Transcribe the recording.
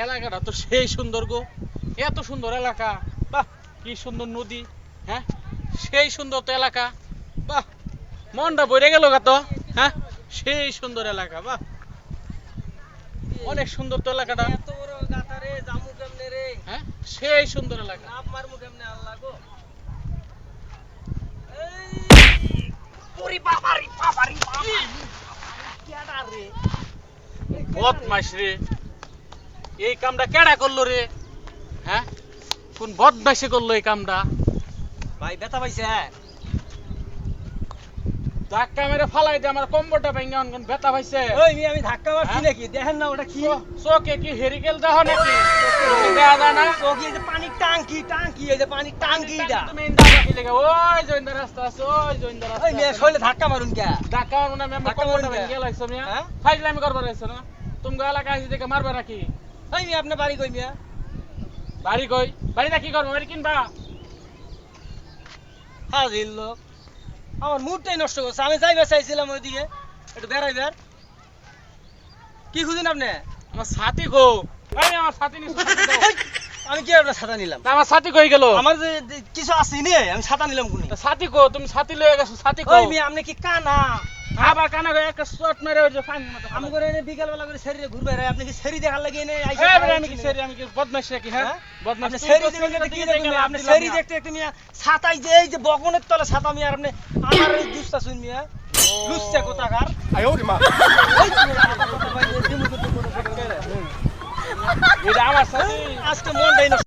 এলাকাটা তো সেই সুন্দর গো, এত সুন্দর এলাকা, বাহ কি সুন্দর নদী, হ্যাঁ সেই সুন্দর তো এলাকা, বাহ মনটা ভরে গেল গা তো, হ্যাঁ সেই সুন্দর এলাকা, বাহ অনেক সুন্দর তো এলাকাটা, এত বড় গাথা রে, জামু কেমনে রে? হ্যাঁ সেই সুন্দর এলাকা। লাভ মারমু কেমনে আল্লাহ গো? এই ওরে বাবারে বাবারে বাবা! কেডা রে? বদমাইশ রে, এই কামটা কেডা করলো রে? হ্যাঁ কোন বদমাইশে করলো এই কামটা? ভাই ব্যথা পাইছে? ধাক্কা মেরে ফালাই দে, আমার কম্বলটা ভেঙে কোন ব্যথা পাইছে? ওই আমি ধাক্কা মারছি হ্যাঁ? নাকি? দেখেন না ওটা কি? চোখে কি হেরিকেল দেহ নাকি? চোখে দেখা যায় না? চোখে এই যে পানির টাঙ্কি, টাঙ্কি এই যে পানির টাঙ্কিটা। তুমি ইন্দা রাখি লেগে, ওই যে ইন্দা রাস্তা আছে, ওই যে ইন্দা রাস্তা ওই মেয়ে আছে। শৈলে ধাক্কা মারুন কে? ধাক্কা মারবো না, আমি আমার ধাক্কা কম্বলটা মারুন কে? ভেঙে লাগছো মিয়া। হ্যাঁ? ফাইজলামি করবার আইছো না? তুমি এলাকা আইছি দেখে মারবে নাকি? ওই মেয়ে আপনার বাড়ি কই মেয়ে? বাড়ি কই? বাড়িটা কি করবো? বাড়ি কিনবা? হাজির লোক আমার মুডটাই নষ্ট করছে। আমি যাইবার চাইছিলাম ওইদিকে একটু বেড়াইবার। কি খুঁজেন আপনি? আমার সাথী গো, এই আমার সাথী নিছো, সাথী দাও। আমি কি আপনার ছাতা নিলাম? না, আমার সাথী কই গেল? আমার যে কিছু আছে নে, আমি ছাতা নিলাম কোনি? তা সাথী কো, তুমি সাথী লয়ে গেছো, সাথী কো। ওই মেয়ে আপনি কি কানা? আবার কানা গো একটা শট মেরে ওই যে ফাইন মতো আমি করে এনে বিকাল বেলা করে শরীরে ঘুরবে রে, আপনি কি শরীর দেখার লাগি এনে আইসা? এই বেটা, আমি কি সেরি, আমি কি বদমাইশ নাকি? হ্যাঁ হ্যাঁ? বদমাইশ। আপনি তুই শরীর তো দেখতে সেরিটা কি দিয়ে দেখবেন? দেখে আপনি লাভ শরীর দিলাম দেখতে দেখতে মিয়া ছাতাই যে এই যে বগনের তলে ছাতা মিয়া আর আপনি আমার এই দুস্তা শুন মিয়া লুচ্চা কোথাকার।哎呦我的妈！ ওই তো কথা ভাই দিমু তো কোনো এটা আমার সাথী। আজকে মনটাই নষ্ট